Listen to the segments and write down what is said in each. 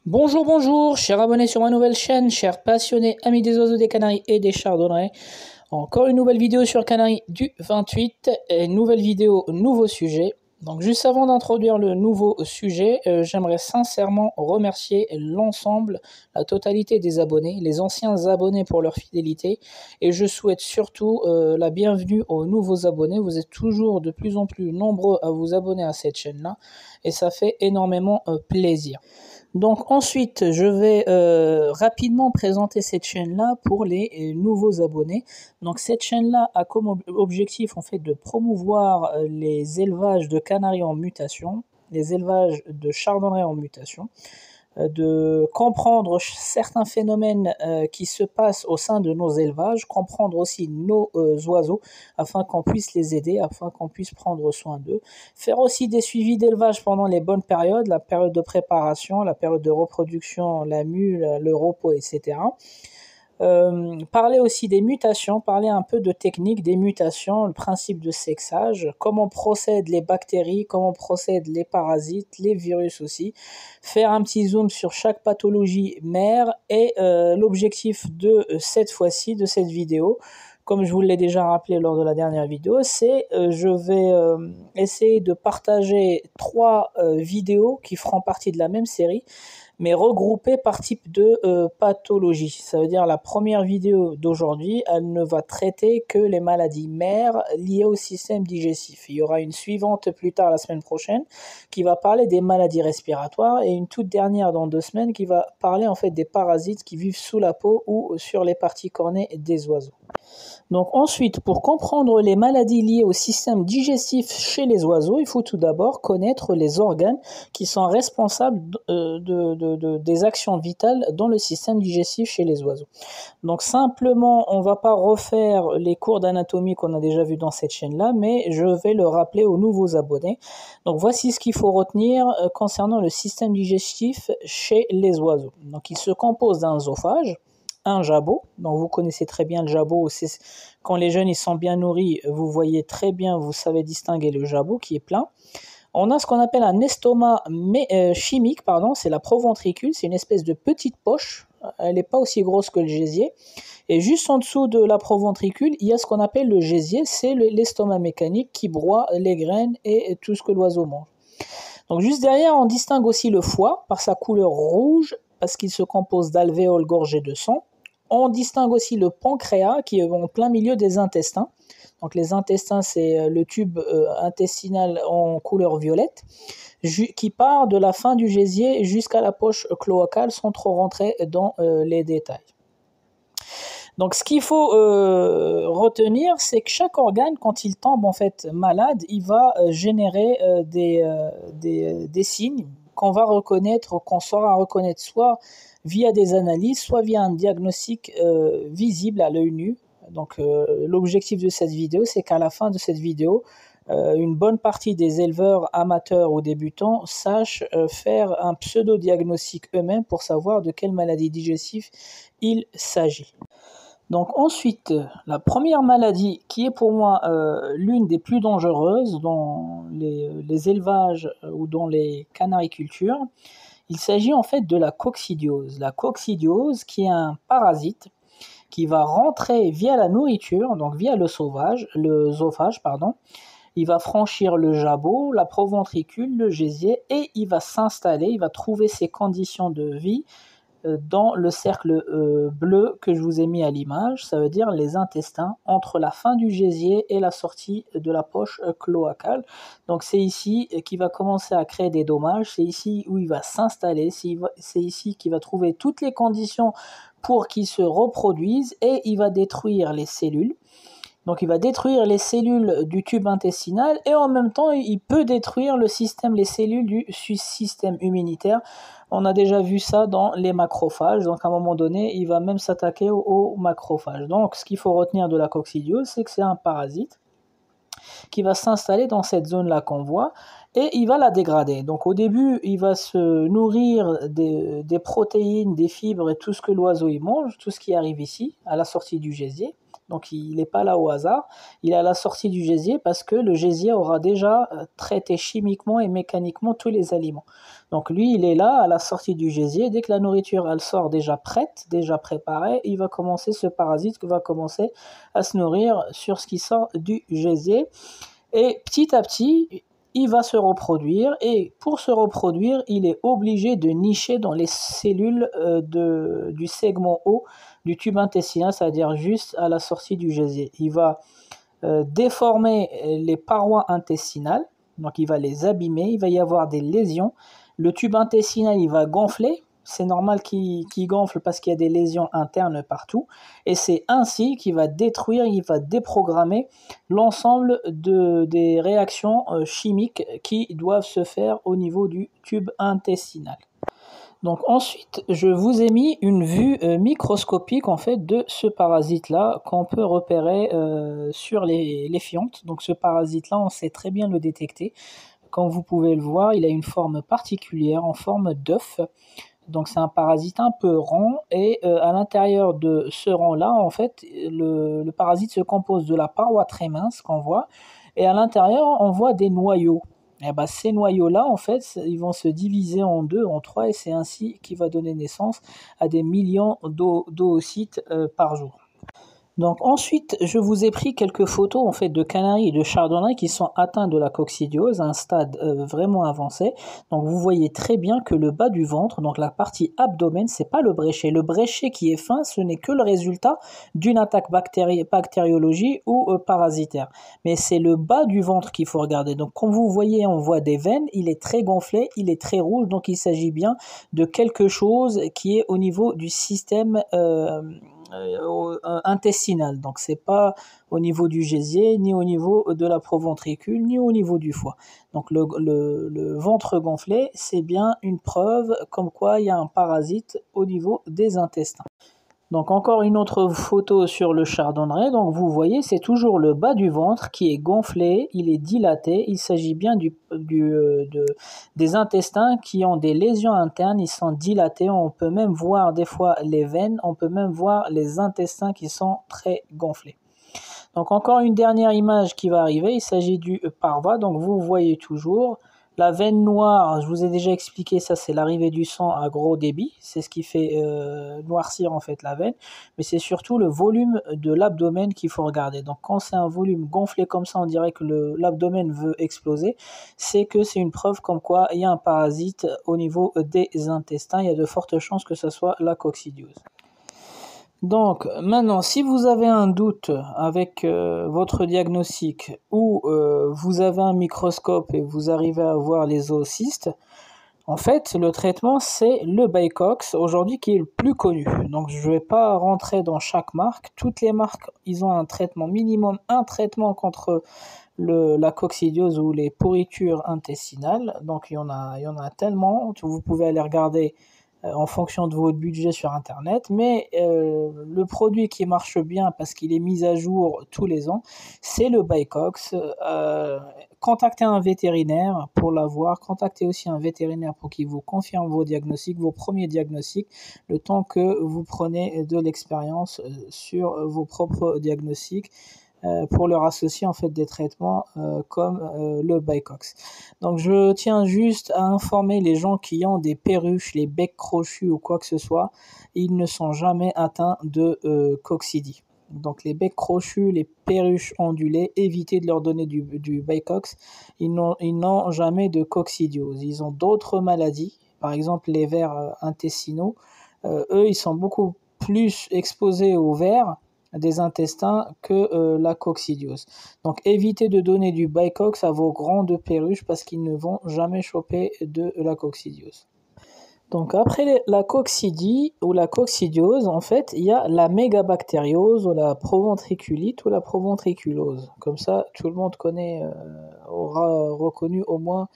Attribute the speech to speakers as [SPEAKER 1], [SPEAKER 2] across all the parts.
[SPEAKER 1] Bonjour, bonjour, chers abonnés sur ma nouvelle chaîne, chers passionnés, amis des oiseaux, des canaris et des chardonnerets. Encore une nouvelle vidéo sur Canaries du 28, et nouvelle vidéo, nouveau sujet. Donc juste avant d'introduire le nouveau sujet, j'aimerais sincèrement remercier l'ensemble, la totalité des abonnés, les anciens abonnés pour leur fidélité. Et je souhaite surtout la bienvenue aux nouveaux abonnés. Vous êtes toujours de plus en plus nombreux à vous abonner à cette chaîne-là et ça fait énormément plaisir. Donc ensuite, je vais rapidement présenter cette chaîne-là pour les nouveaux abonnés. Donc cette chaîne-là a comme objectif en fait de promouvoir les élevages de canaris en mutation, les élevages de chardonnerets en mutation, de comprendre certains phénomènes qui se passent au sein de nos élevages, comprendre aussi nos oiseaux afin qu'on puisse les aider, afin qu'on puisse prendre soin d'eux, faire aussi des suivis d'élevage pendant les bonnes périodes, la période de préparation, la période de reproduction, la mue, le repos, etc. Parler aussi des mutations, parler un peu de technique des mutations, le principe de sexage, comment procèdent les bactéries, comment procèdent les parasites, les virus aussi, faire un petit zoom sur chaque pathologie mère et l'objectif de cette fois-ci, de cette vidéo, comme je vous l'ai déjà rappelé lors de la dernière vidéo, c'est je vais essayer de partager 3 vidéos qui feront partie de la même série, mais regroupées par type de pathologie. Ça veut dire la première vidéo d'aujourd'hui, elle ne va traiter que les maladies mères liées au système digestif. Il y aura une suivante plus tard la semaine prochaine qui va parler des maladies respiratoires et une toute dernière dans 2 semaines qui va parler en fait des parasites qui vivent sous la peau ou sur les parties cornées des oiseaux. Donc ensuite, pour comprendre les maladies liées au système digestif chez les oiseaux, il faut tout d'abord connaître les organes qui sont responsables des actions vitales dans le système digestif chez les oiseaux. Donc simplement, on ne va pas refaire les cours d'anatomie qu'on a déjà vus dans cette chaîne-là, mais je vais le rappeler aux nouveaux abonnés. Donc voici ce qu'il faut retenir concernant le système digestif chez les oiseaux. Donc il se compose d'un œsophage, un jabot. Donc vous connaissez très bien le jabot, c'est quand les jeunes ils sont bien nourris, vous voyez très bien, vous savez distinguer le jabot qui est plein. On a ce qu'on appelle un estomac chimique, c'est la proventricule, c'est une espèce de petite poche, elle n'est pas aussi grosse que le gésier. Et juste en dessous de la proventricule, il y a ce qu'on appelle le gésier, c'est l'estomac mécanique qui broie les graines et tout ce que l'oiseau mange. Donc juste derrière, on distingue aussi le foie par sa couleur rouge, parce qu'il se compose d'alvéoles gorgées de sang. On distingue aussi le pancréas qui est en plein milieu des intestins. Donc les intestins, c'est le tube intestinal en couleur violette qui part de la fin du gésier jusqu'à la poche cloacale sans trop rentrer dans les détails. Donc ce qu'il faut retenir, c'est que chaque organe, quand il tombe en fait malade, il va générer des signes qu'on va reconnaître, qu'on saura reconnaître soit via des analyses, soit via un diagnostic visible à l'œil nu. Donc l'objectif de cette vidéo, c'est qu'à la fin de cette vidéo, une bonne partie des éleveurs amateurs ou débutants sachent faire un pseudo-diagnostic eux-mêmes pour savoir de quelle maladie digestive il s'agit. Donc ensuite, la première maladie qui est pour moi l'une des plus dangereuses dans les élevages ou dans les canaricultures, il s'agit en fait de la coccidiose. La coccidiose qui est un parasite qui va rentrer via la nourriture, donc via l'œsophage, il va franchir le jabot, la proventricule, le gésier et il va s'installer, il va trouver ses conditions de vie dans le cercle bleu que je vous ai mis à l'image, ça veut dire les intestins entre la fin du gésier et la sortie de la poche cloacale. Donc c'est ici qu'il va commencer à créer des dommages, c'est ici où il va s'installer, c'est ici qu'il va trouver toutes les conditions pour qu'il se reproduise et il va détruire les cellules. Donc il va détruire les cellules du tube intestinal et en même temps il peut détruire les cellules du système immunitaire. On a déjà vu ça dans les macrophages, donc à un moment donné il va même s'attaquer aux macrophages. Donc ce qu'il faut retenir de la coccidiose, c'est que c'est un parasite qui va s'installer dans cette zone-là qu'on voit et il va la dégrader. Donc au début il va se nourrir des protéines, des fibres et tout ce que l'oiseau il mange, tout ce qui arrive ici à la sortie du gésier. Donc il n'est pas là au hasard, il est à la sortie du gésier parce que le gésier aura déjà traité chimiquement et mécaniquement tous les aliments. Donc lui, il est là à la sortie du gésier. Dès que la nourriture elle sort déjà prête, déjà préparée, ce parasite va commencer à se nourrir sur ce qui sort du gésier. Et petit à petit, il va se reproduire. Et pour se reproduire, il est obligé de nicher dans les cellules du segment haut du tube intestinal, c'est-à-dire juste à la sortie du gésier. Il va déformer les parois intestinales, donc il va les abîmer, il va y avoir des lésions. Le tube intestinal, il va gonfler. C'est normal qu'il gonfle parce qu'il y a des lésions internes partout. Et c'est ainsi qu'il va détruire, il va déprogrammer l'ensemble des réactions chimiques qui doivent se faire au niveau du tube intestinal. Donc ensuite, je vous ai mis une vue microscopique en fait de ce parasite-là qu'on peut repérer sur les fientes. Donc ce parasite-là, on sait très bien le détecter. Comme vous pouvez le voir, il a une forme particulière en forme d'œuf. Donc c'est un parasite un peu rond et à l'intérieur de ce rond-là, en fait, le parasite se compose de la paroi très mince qu'on voit et à l'intérieur, on voit des noyaux. Et ben, ces noyaux-là, en fait, ils vont se diviser en deux, en trois et c'est ainsi qu'il va donner naissance à des millions d'oocytes par jour. Donc ensuite, je vous ai pris quelques photos en fait de canaris et de chardonnay qui sont atteints de la coccidiose, un stade vraiment avancé. Donc vous voyez très bien que le bas du ventre, donc la partie abdomen, c'est pas le bréchet. Le bréchet qui est fin, ce n'est que le résultat d'une attaque bactériologique ou parasitaire. Mais c'est le bas du ventre qu'il faut regarder. Donc comme vous voyez, on voit des veines, il est très gonflé, il est très rouge, donc il s'agit bien de quelque chose qui est au niveau du système intestinal. Donc c'est pas au niveau du gésier, ni au niveau de la proventricule, ni au niveau du foie. Donc le ventre gonflé, c'est bien une preuve comme quoi il y a un parasite au niveau des intestins. Donc encore une autre photo sur le chardonnay. Donc vous voyez, c'est toujours le bas du ventre qui est gonflé, il est dilaté. Il s'agit bien des intestins qui ont des lésions internes, ils sont dilatés. On peut même voir des fois les veines, on peut même voir les intestins qui sont très gonflés. Donc encore une dernière image qui va arriver, il s'agit du parva. Donc vous voyez toujours la veine noire, je vous ai déjà expliqué, ça c'est l'arrivée du sang à gros débit, c'est ce qui fait noircir en fait la veine, mais c'est surtout le volume de l'abdomen qu'il faut regarder. Donc quand c'est un volume gonflé comme ça, on dirait que l'abdomen veut exploser, c'est que c'est une preuve comme quoi il y a un parasite au niveau des intestins, il y a de fortes chances que ce soit la coccidiose. Donc maintenant, si vous avez un doute avec votre diagnostic ou vous avez un microscope et vous arrivez à voir les oocystes, en fait, le traitement, c'est le Baycox, aujourd'hui qui est le plus connu. Donc je ne vais pas rentrer dans chaque marque. Toutes les marques, ils ont un traitement minimum, un traitement contre la coccidiose ou les pourritures intestinales. Donc il y en a tellement, vous pouvez aller regarder en fonction de votre budget sur internet, mais le produit qui marche bien parce qu'il est mis à jour tous les ans, c'est le Baycox. Contactez un vétérinaire pour l'avoir, contactez aussi un vétérinaire pour qu'il vous confirme vos diagnostics, vos premiers diagnostics, le temps que vous prenez de l'expérience sur vos propres diagnostics, pour leur associer en fait des traitements comme le Baycox. Donc je tiens juste à informer les gens qui ont des perruches, les becs crochus ou quoi que ce soit, ils ne sont jamais atteints de coccidie. Donc les becs crochus, les perruches ondulées, évitez de leur donner du Baycox, ils n'ont jamais de coccidiose. Ils ont d'autres maladies, par exemple les vers intestinaux, eux ils sont beaucoup plus exposés aux vers des intestins que la coccidiose. Donc évitez de donner du Baycox à vos grandes perruches parce qu'ils ne vont jamais choper de la coccidiose. Donc après la coccidie ou la coccidiose, en fait, il y a la mégabactériose ou la proventriculite ou la proventriculose. Comme ça, tout le monde aura reconnu au moins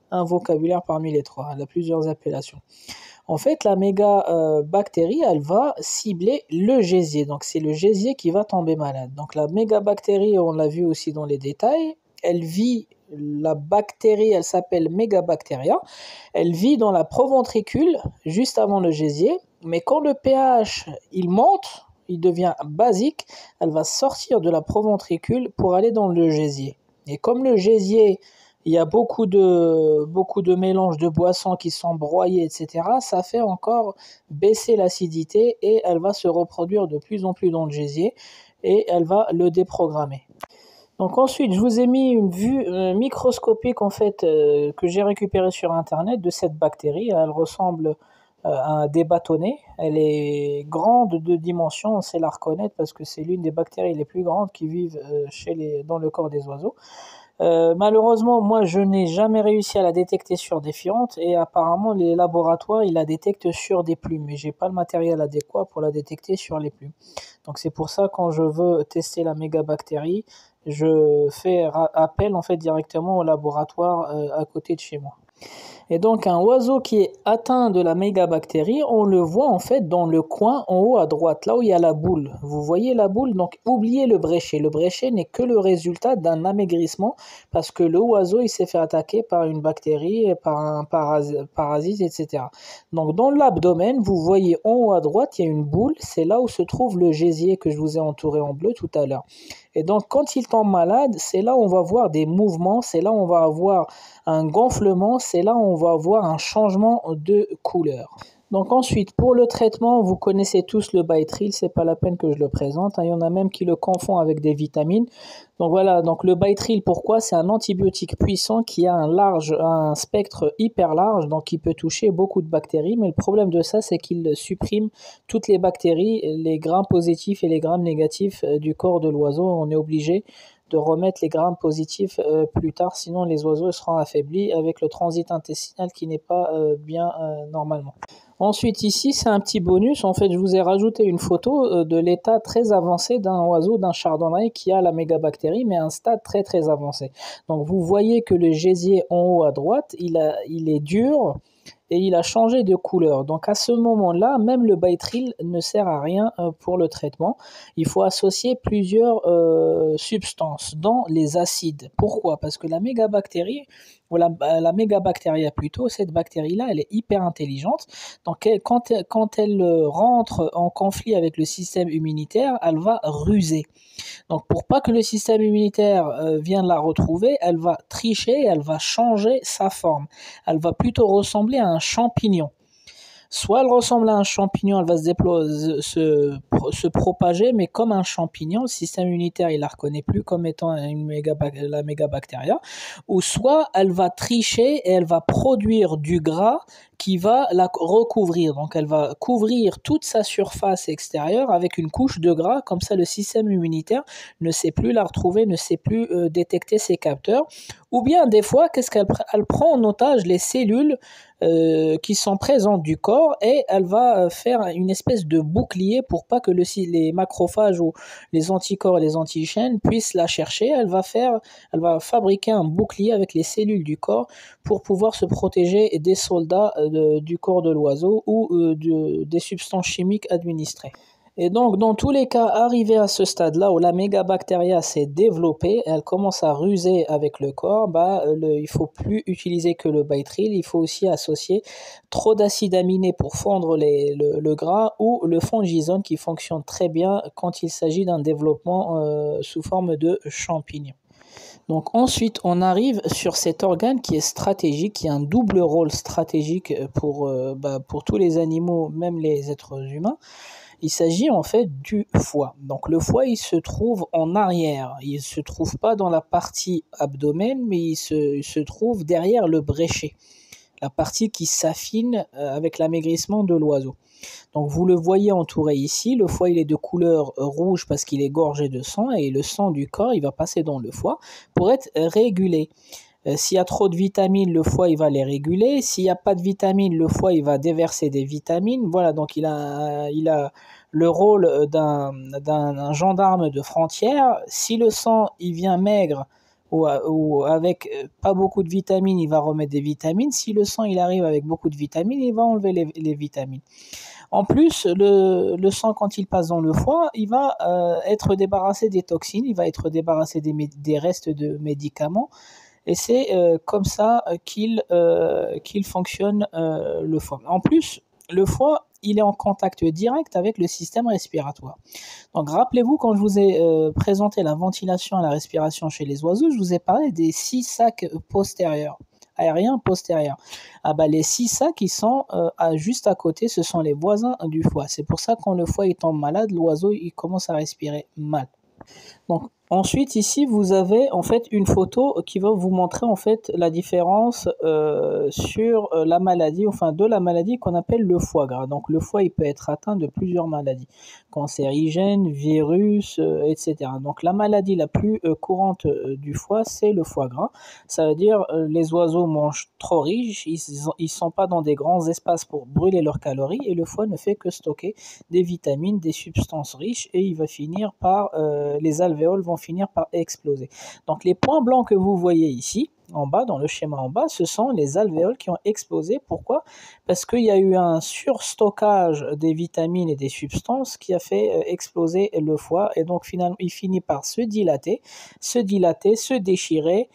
[SPEAKER 1] un vocabulaire parmi les trois. Elle a plusieurs appellations. En fait, la mégabactérie, elle va cibler le gésier. Donc, c'est le gésier qui va tomber malade. Donc, la mégabactérie, on l'a vu aussi dans les détails, la bactérie, elle s'appelle Megabacteria. Elle vit dans la proventricule, juste avant le gésier. Mais quand le pH, il monte, il devient basique, elle va sortir de la proventricule pour aller dans le gésier. Et comme le gésier, il y a beaucoup de mélanges de boissons qui sont broyés, etc., ça fait encore baisser l'acidité et elle va se reproduire de plus en plus dans le gésier et elle va le déprogrammer. Donc ensuite, je vous ai mis une vue microscopique en fait que j'ai récupérée sur internet de cette bactérie. Elle ressemble à des bâtonnets. Elle est grande de dimension, on sait la reconnaître parce que c'est l'une des bactéries les plus grandes qui vivent dans le corps des oiseaux. Malheureusement, moi, je n'ai jamais réussi à la détecter sur des fientes et apparemment les laboratoires, ils la détectent sur des plumes, mais j'ai pas le matériel adéquat pour la détecter sur les plumes. Donc c'est pour ça quand je veux tester la mégabactérie, je fais appel en fait directement au laboratoire à côté de chez moi. Et donc un oiseau qui est atteint de la mégabactérie, on le voit en fait dans le coin en haut à droite, là où il y a la boule. Vous voyez la boule? Donc oubliez le bréchet. Le bréchet n'est que le résultat d'un amaigrissement parce que le oiseau il s'est fait attaquer par une bactérie, par un parasite, etc. Donc dans l'abdomen, vous voyez en haut à droite, il y a une boule. C'est là où se trouve le gésier que je vous ai entouré en bleu tout à l'heure. Et donc, quand il tombe malade, c'est là où on va voir des mouvements, c'est là où on va avoir un gonflement, c'est là où on va avoir un changement de couleur. Donc ensuite, pour le traitement, vous connaissez tous le Biotril, c'est pas la peine que je le présente. Il y en a même qui le confondent avec des vitamines. Donc voilà, donc le Biotril, pourquoi? C'est un antibiotique puissant qui a un spectre hyper large, donc qui peut toucher beaucoup de bactéries. Mais le problème de ça, c'est qu'il supprime toutes les bactéries, les grammes positifs et les grammes négatifs du corps de l'oiseau. On est obligé de remettre les grammes positifs plus tard, sinon les oiseaux seront affaiblis avec le transit intestinal qui n'est pas bien normalement. Ensuite ici c'est un petit bonus, en fait je vous ai rajouté une photo de l'état très avancé d'un oiseau, d'un chardonnay qui a la mégabactérie mais à un stade très très avancé. Donc vous voyez que le gésier en haut à droite il est dur et il a changé de couleur. Donc à ce moment-là, même le Biotril ne sert à rien pour le traitement. Il faut associer plusieurs substances, dont les acides. Pourquoi? Parce que la mégabactérie, ou la mégabactéria plutôt, cette bactérie-là, elle est hyper intelligente. Donc quand elle rentre en conflit avec le système immunitaire, elle va ruser. Donc pour pas que le système immunitaire vienne la retrouver, elle va tricher, elle va changer sa forme. Elle va plutôt ressembler à un champignon. Soit elle ressemble à un champignon, elle va se propager, mais comme un champignon, le système immunitaire il la reconnaît plus comme étant la mégabactéria, ou soit elle va tricher et elle va produire du gras qui va la recouvrir. Donc elle va couvrir toute sa surface extérieure avec une couche de gras, comme ça le système immunitaire ne sait plus la retrouver, ne sait plus détecter ses capteurs. Ou bien des fois, qu'est-ce qu'elle prend en otage les cellules qui sont présentes du corps et elle va faire une espèce de bouclier pour pas que les macrophages ou les anticorps et les antigènes puissent la chercher. Elle va fabriquer un bouclier avec les cellules du corps pour pouvoir se protéger des soldats du corps de l'oiseau ou des substances chimiques administrées. Et donc, dans tous les cas, arrivé à ce stade-là où la mégabactéria s'est développée, elle commence à ruser avec le corps, il ne faut plus utiliser que le Biotril, il faut aussi associer trop d'acides aminés pour fondre le gras ou le fongizone qui fonctionne très bien quand il s'agit d'un développement sous forme de champignon. Donc ensuite, on arrive sur cet organe qui est stratégique, qui a un double rôle stratégique pour tous les animaux, même les êtres humains. Il s'agit en fait du foie. Donc le foie, il se trouve en arrière. Il ne se trouve pas dans la partie abdomen, mais il se trouve derrière le bréchet. La partie qui s'affine avec l'amaigrissement de l'oiseau. Donc vous le voyez entouré ici. Le foie, il est de couleur rouge parce qu'il est gorgé de sang. Et le sang du corps, il va passer dans le foie pour être régulé. S'il y a trop de vitamines, le foie il va les réguler. S'il n'y a pas de vitamines, le foie il va déverser des vitamines. Voilà, donc il a le rôle d'un gendarme de frontière. Si le sang il vient maigre ou avec pas beaucoup de vitamines, il va remettre des vitamines. Si le sang il arrive avec beaucoup de vitamines, il va enlever les vitamines. En plus, le sang, quand il passe dans le foie, il va être débarrassé des toxines, il va être débarrassé des restes de médicaments. Et c'est comme ça qu'il fonctionne le foie. En plus, le foie, il est en contact direct avec le système respiratoire. Donc rappelez-vous, quand je vous ai présenté la ventilation et la respiration chez les oiseaux, je vous ai parlé des 6 sacs postérieurs, aériens postérieurs. Ah bah, les 6 sacs qui sont juste à côté, ce sont les voisins du foie. C'est pour ça que quand le foie est tombe malade, l'oiseau il commence à respirer mal. Donc ensuite ici vous avez en fait une photo qui va vous montrer en fait la différence sur la maladie, enfin de la maladie qu'on appelle le foie gras. Donc le foie il peut être atteint de plusieurs maladies, cancérigènes, virus, etc. Donc la maladie la plus courante du foie, c'est le foie gras. Ça veut dire les oiseaux mangent trop riche, ils sont pas dans des grands espaces pour brûler leurs calories et le foie ne fait que stocker des vitamines, des substances riches et il va finir par les alvéoles vont finir par exploser. Donc les points blancs que vous voyez ici, en bas, dans le schéma en bas, ce sont les alvéoles qui ont explosé. Pourquoi? Parce qu'il y a eu un surstockage des vitamines et des substances qui a fait exploser le foie et donc finalement il finit par se dilater, se déchirer.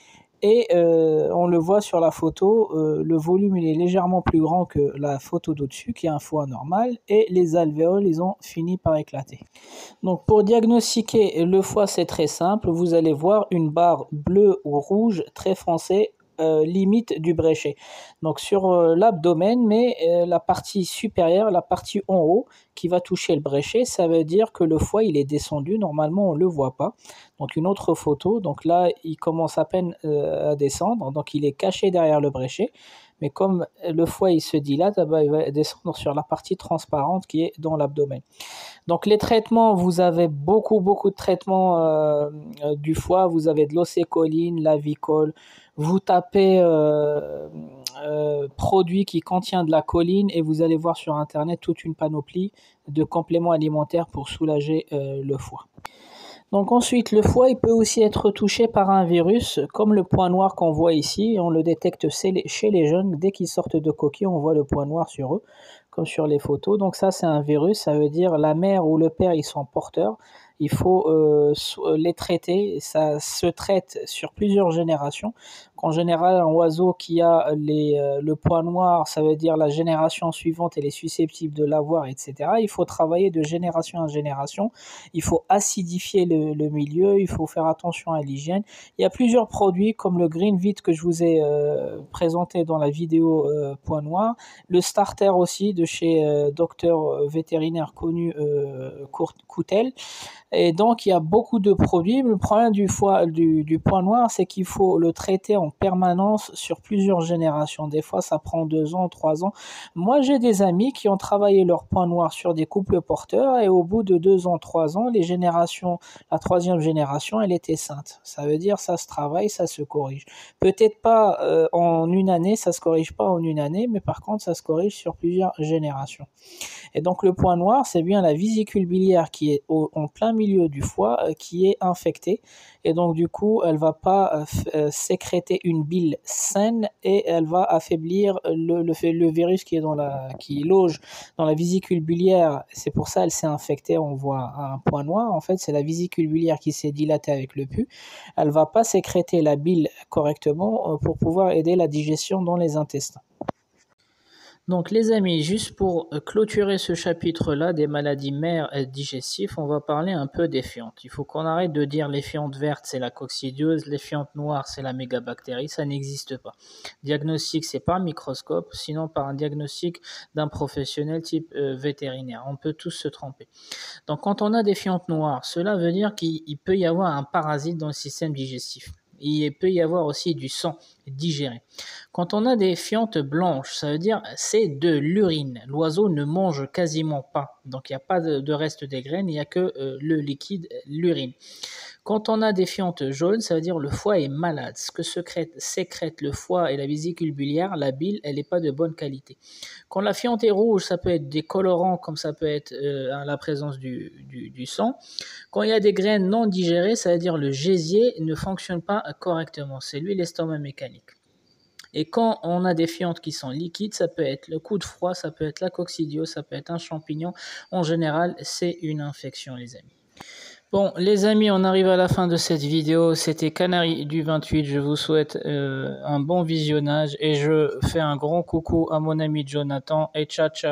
[SPEAKER 1] Et on le voit sur la photo, le volume il est légèrement plus grand que la photo d'au-dessus, qui est un foie normal, et les alvéoles, ils ont fini par éclater. Donc pour diagnostiquer le foie, c'est très simple, vous allez voir une barre bleue ou rouge très foncée, limite du bréchet. Donc sur l'abdomen, mais la partie supérieure, la partie en haut, qui va toucher le bréchet, ça veut dire que le foie il est descendu, normalement on ne le voit pas. Donc une autre photo, donc là il commence à peine à descendre, donc il est caché derrière le bréchet, mais comme le foie il se dilate, il va descendre sur la partie transparente qui est dans l'abdomen. Donc les traitements, vous avez beaucoup de traitements du foie, vous avez de l'océcoline, la Vicol, vous tapez produit qui contient de la choline et vous allez voir sur internet toute une panoplie de compléments alimentaires pour soulager le foie. Donc ensuite, le foie il peut aussi être touché par un virus, comme le point noir qu'on voit ici. On le détecte chez les jeunes. Dès qu'ils sortent de coquille, on voit le point noir sur eux, comme sur les photos. Donc ça, c'est un virus. Ça veut dire la mère ou le père, ils sont porteurs. Il faut les traiter. Ça se traite sur plusieurs générations. En général, un oiseau qui a le point noir, ça veut dire la génération suivante, elle est susceptible de l'avoir, etc. Il faut travailler de génération en génération. Il faut acidifier le milieu. Il faut faire attention à l'hygiène. Il y a plusieurs produits comme le Green Vit que je vous ai présenté dans la vidéo point noir. Le starter aussi de chez docteur vétérinaire connu Coutel. Et donc il y a beaucoup de produits. Le problème du point noir, c'est qu'il faut le traiter en permanence sur plusieurs générations. Des fois ça prend 2 ans, 3 ans. Moi j'ai des amis qui ont travaillé leur point noir sur des couples porteurs et au bout de 2 ans, 3 ans, la troisième génération, elle était sainte. Ça veut dire ça se travaille, ça se corrige. Peut-être pas en une année, ça se corrige pas en une année, mais par contre ça se corrige sur plusieurs générations. Et donc le point noir, c'est bien la vésicule biliaire qui est en plein milieu du foie qui est infectée. Et donc du coup, elle va pas sécréter une bile saine et elle va affaiblir le virus qui loge dans la vésicule biliaire. C'est pour ça qu'elle s'est infectée. On voit un point noir. En fait, c'est la vésicule biliaire qui s'est dilatée avec le pus. Elle va pas sécréter la bile correctement pour pouvoir aider la digestion dans les intestins. Donc les amis, juste pour clôturer ce chapitre-là des maladies mères digestives, on va parler un peu des fientes. Il faut qu'on arrête de dire les fientes vertes c'est la coccidiose, les fientes noires c'est la mégabactérie, ça n'existe pas. Diagnostic c'est par microscope, sinon par un diagnostic d'un professionnel type vétérinaire. On peut tous se tromper. Donc quand on a des fientes noires, cela veut dire qu'il peut y avoir un parasite dans le système digestif. Il peut y avoir aussi du sang digéré. Quand on a des fientes blanches, ça veut dire c'est de l'urine. L'oiseau ne mange quasiment pas. Donc il n'y a pas de reste des graines, il n'y a que le liquide, l'urine. Quand on a des fientes jaunes, ça veut dire le foie est malade. Ce que sécrète le foie et la vésicule biliaire, la bile, elle n'est pas de bonne qualité. Quand la fiente est rouge, ça peut être des colorants comme ça peut être la présence du sang. Quand il y a des graines non digérées, ça veut dire le gésier ne fonctionne pas correctement. C'est lui l'estomac mécanique. Et quand on a des fientes qui sont liquides, ça peut être le coup de froid, ça peut être la coccidiose, ça peut être un champignon. En général, c'est une infection, les amis. Bon, les amis, on arrive à la fin de cette vidéo. C'était Canari du 28. Je vous souhaite un bon visionnage et je fais un grand coucou à mon ami Jonathan et ciao, ciao.